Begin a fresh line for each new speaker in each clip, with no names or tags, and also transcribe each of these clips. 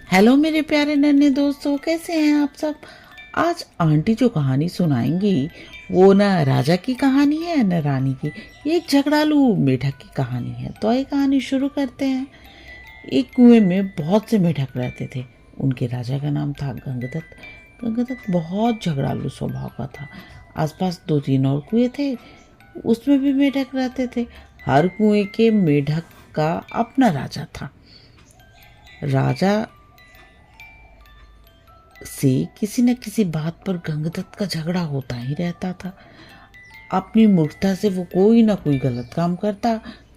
Hello मेरे प्यारे नन्हे दोस्तों, कैसे हैं आप सब। आज आंटी जो कहानी सुनाएंगी वो न राजा की कहानी है न रानी की। ये एक झगड़ालू मेढक की कहानी है। तो ये कहानी शुरू करते हैं। एक कुएं में बहुत से मेढक रहते थे। उनके राजा का नाम था गंगदत्त। गंगदत्त बहुत झगड़ालू स्वभाव का था। आसपास 2-3 और कुएं थे, उसमें भी मेढक रहते थे। हर कुएं के मेढक का अपना राजा था। राजा से किसी न किसी बात पर गंगदत्त का झगड़ा होता ही रहता था। अपनी मूर्खता से वो कोई ना कोई गलत काम करता।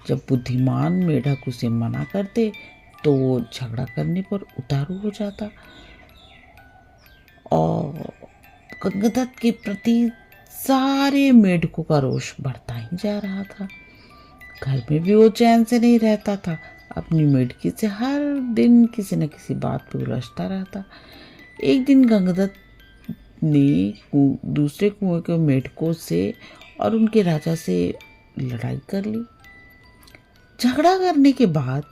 जब बुद्धिमान मेढक उसे मना करते तो वो झगड़ा करने पर उतारू हो जाता और गंगदत्त के प्रति सारे मेढकों का रोष बढ़ता ही जा रहा था। घर में भी वो चैन से नहीं रहता था। अपनी मेढकी से हर दिन किसी न किसी बात पर उलझता रहता। एक दिन गंगदत्त ने दूसरे कुएं के मेढकों से और उनके राजा से लड़ाई कर ली। झगड़ा करने के बाद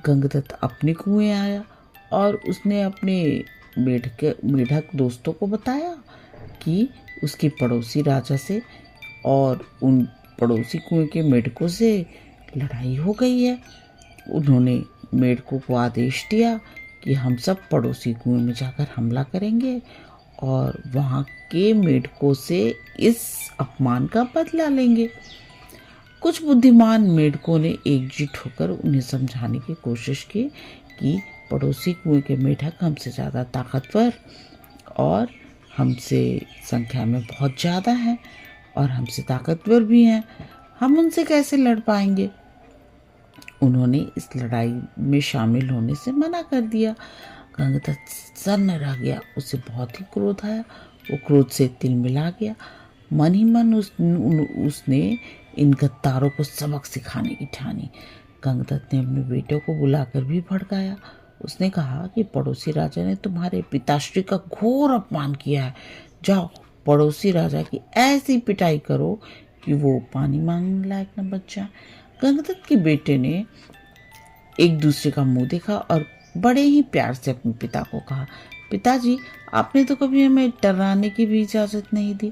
गंगदत्त अपने कुएं आया और उसने अपने मेढक दोस्तों को बताया कि उसके पड़ोसी राजा से और उन पड़ोसी कुएं के मेढकों से लड़ाई हो गई है। उन्होंने मेढकों को आदेश दिया कि हम सब पड़ोसी कुएं में जाकर हमला करेंगे और वहाँ के मेढकों से इस अपमान का बदला लेंगे। कुछ बुद्धिमान मेढकों ने एकजुट होकर उन्हें समझाने की कोशिश की कि पड़ोसी कुएं के मेढक हमसे ज़्यादा ताकतवर और हमसे संख्या में बहुत ज़्यादा हैं और हमसे ताकतवर भी हैं, हम उनसे कैसे लड़ पाएंगे। उन्होंने इस लड़ाई में शामिल होने से मना कर दिया। गंगदत्त सन्न रह गया। उसे बहुत ही क्रोध आया। वो क्रोध से तिलमिला गया। मन ही मन उसने इन गद्दारों को सबक सिखाने की ठानी। गंगदत्त ने अपने बेटों को बुलाकर भी भड़काया। उसने कहा कि पड़ोसी राजा ने तुम्हारे पिताश्री का घोर अपमान किया है। जाओ पड़ोसी राजा की ऐसी पिटाई करो कि वो पानी मांगने लायक न बच जाए। गंगदत्त के बेटे ने एक दूसरे का मुंह देखा और बड़े ही प्यार से अपने पिता को कहा, पिताजी आपने तो कभी हमें डराने की भी इजाज़त नहीं दी।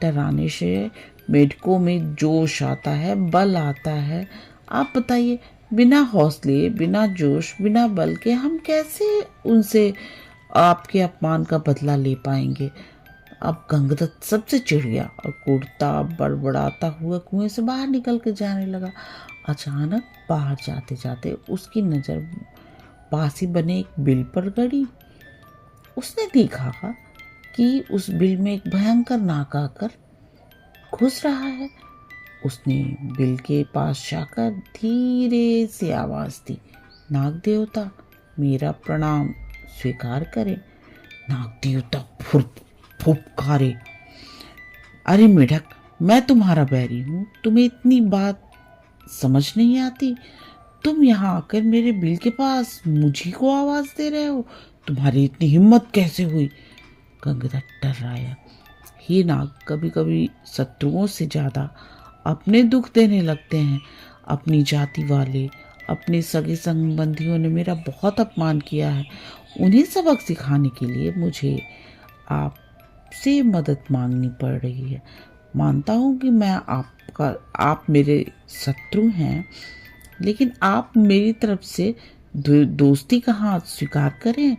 डराने से मेढकों में जोश आता है, बल आता है। आप बताइए, बिना हौसले, बिना जोश, बिना बल के हम कैसे उनसे आपके अपमान का बदला ले पाएंगे। अब गंगदत्त सबसे चिढ़ गया और कूदता बड़बड़ाता हुआ कुएं से बाहर निकल के जाने लगा। अचानक बाहर जाते जाते उसकी नज़र पास ही बने एक बिल पर गड़ी। उसने देखा कि उस बिल में एक भयंकर नाग आकर घुस रहा है। उसने बिल के पास जाकर धीरे से आवाज़ दी, नाग देवता मेरा प्रणाम स्वीकार करें। नाग देवता फुफकारे, अरे मेढक, मैं तुम्हारा बैरी हूँ, तुम्हें इतनी बात समझ नहीं आती। तुम यहाँ आकर मेरे बिल के पास मुझी को आवाज़ दे रहे हो। तुम्हारी इतनी हिम्मत कैसे हुई। गंगदत्त डराया। ये नाग कभी कभी शत्रुओं से ज़्यादा अपने दुख देने लगते हैं। अपनी जाति वाले, अपने सगे संबंधियों ने मेरा बहुत अपमान किया है। उन्हें सबक सिखाने के लिए मुझे आपसे मदद मांगनी पड़ रही है। मानता हूँ कि आप मेरे शत्रु हैं, लेकिन आप मेरी तरफ से दोस्ती का हाथ स्वीकार करें,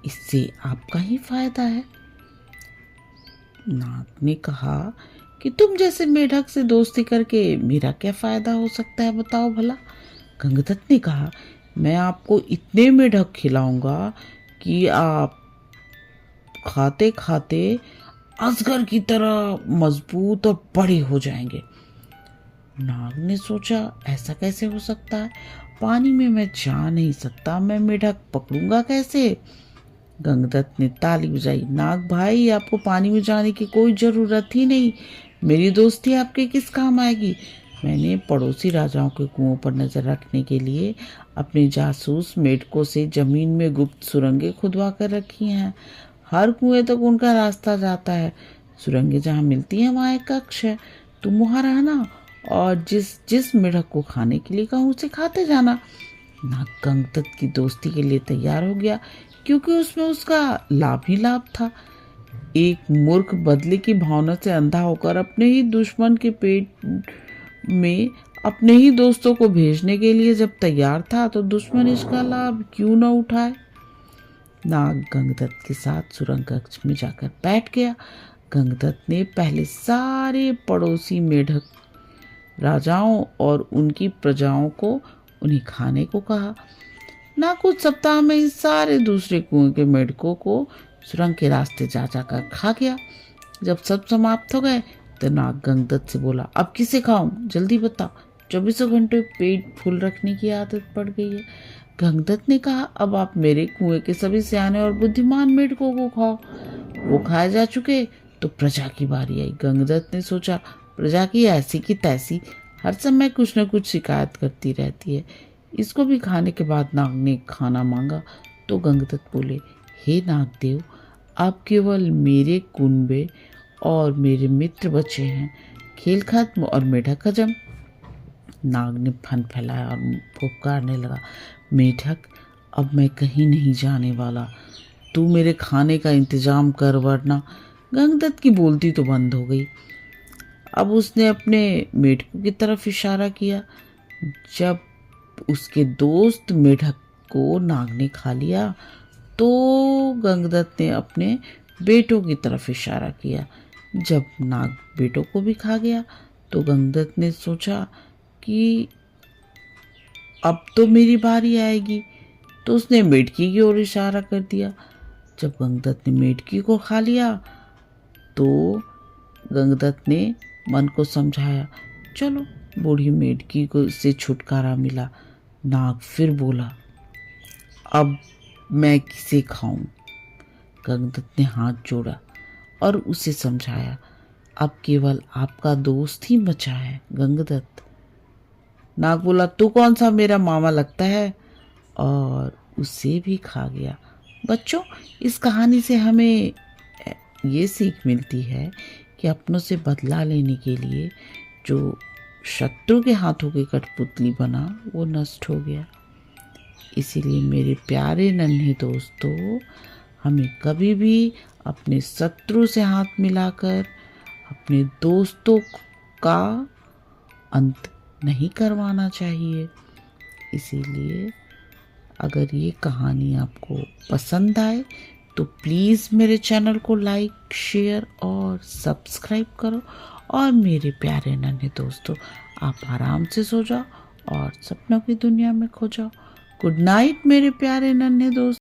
इससे आपका ही फायदा है। नाग ने कहा कि तुम जैसे मेढक से दोस्ती करके मेरा क्या फायदा हो सकता है, बताओ भला। गंगदत्त ने कहा, मैं आपको इतने मेढक खिलाऊंगा कि आप खाते खाते अजगर की तरह मजबूत और बड़े हो जाएंगे। नाग ने सोचा, ऐसा कैसे हो सकता है, पानी में मैं जा नहीं सकता, मैं मेढक पकड़ूंगा कैसे। गंगदत्त ने ताली बजाई, नाग भाई आपको पानी में जाने की कोई ज़रूरत ही नहीं, मेरी दोस्ती आपके किस काम आएगी। मैंने पड़ोसी राजाओं के कुओं पर नज़र रखने के लिए अपने जासूस मेढकों से ज़मीन में गुप्त सुरंगें खुदवा कर रखी हैं। हर कुएं तक उनका रास्ता जाता है। सुरंगें जहाँ मिलती हैं वहाँ एक कक्ष है। तुम वहाँ रहना और जिस जिस मेढक को खाने के लिए कहूँ उसे खाते जाना। नाग गंगदत्त की दोस्ती के लिए तैयार हो गया। क्योंकि उसमें उसका लाभ ही लाभ था। एक मूर्ख बदले की भावना से अंधा होकर अपने ही दुश्मन के पेट में अपने ही दोस्तों को भेजने के लिए जब तैयार था, तो दुश्मन इसका लाभ क्यों न उठाए। नाग गंगदत्त के साथ सुरंग कक्ष में जाकर बैठ गया। गंगदत्त ने पहले सारे पड़ोसी मेढक राजाओं और उनकी प्रजाओं को उन्हें खाने को कहा। ना कुछ सप्ताह में ही सारे दूसरे कुएं के मेढकों को सुरंग के रास्ते जा जाकर खा गया। जब सब समाप्त हो गए तो नाग गंगदत्त से बोला, अब किसे खाऊं, जल्दी बताओ, 24 घंटे पेट फुल रखने की आदत पड़ गई है। गंगदत्त ने कहा, अब आप मेरे कुएं के सभी सियाने और बुद्धिमान मेढकों को खाओ। वो खाए जा चुके तो प्रजा की बारी आई। गंगदत्त ने सोचा, प्रजा की ऐसी की तैसी हर समय कुछ न कुछ शिकायत करती रहती है, इसको भी खाने के बाद नाग ने खाना मांगा तो गंगदत्त बोले, हे नागदेव, आप केवल मेरे कुनबे और मेरे मित्र बचे हैं, खेल खत्म और मेढक हजम। नाग ने फन फैलाया और फुफकारने लगा, मेढक, अब मैं कहीं नहीं जाने वाला, तू मेरे खाने का इंतजाम कर, वरना। गंगदत्त की बोलती तो बंद हो गई। अब उसने अपने मेढकों की तरफ इशारा किया। जब उसके दोस्त मेढक को नाग ने खा लिया तो गंगदत्त ने अपने बेटों की तरफ इशारा किया। जब नाग बेटों को भी खा गया तो गंगदत्त ने सोचा कि अब तो मेरी बारी आएगी, तो उसने मेढकी की ओर इशारा कर दिया। जब गंगदत्त ने मेढकी को खा लिया तो गंगदत्त ने मन को समझाया, चलो बूढ़ी मेढकी को से छुटकारा मिला। नाग फिर बोला, अब मैं किसे खाऊं। गंगदत्त ने हाथ जोड़ा और उसे समझाया, अब केवल आपका दोस्त ही बचा है गंगदत्त। नाग बोला, तू कौन सा मेरा मामा लगता है, और उसे भी खा गया। बच्चों, इस कहानी से हमें ये सीख मिलती है कि अपनों से बदला लेने के लिए जो शत्रु के हाथों की कठपुतली बना वो नष्ट हो गया। इसीलिए मेरे प्यारे नन्हे दोस्तों, हमें कभी भी अपने शत्रु से हाथ मिलाकर अपने दोस्तों का अंत नहीं करवाना चाहिए। इसीलिए अगर ये कहानी आपको पसंद आए तो प्लीज़ मेरे चैनल को लाइक, शेयर और सब्सक्राइब करो। और मेरे प्यारे नन्हे दोस्तों, आप आराम से सो जाओ और सपनों की दुनिया में खो जाओ। गुड नाइट मेरे प्यारे नन्हे दोस्तों।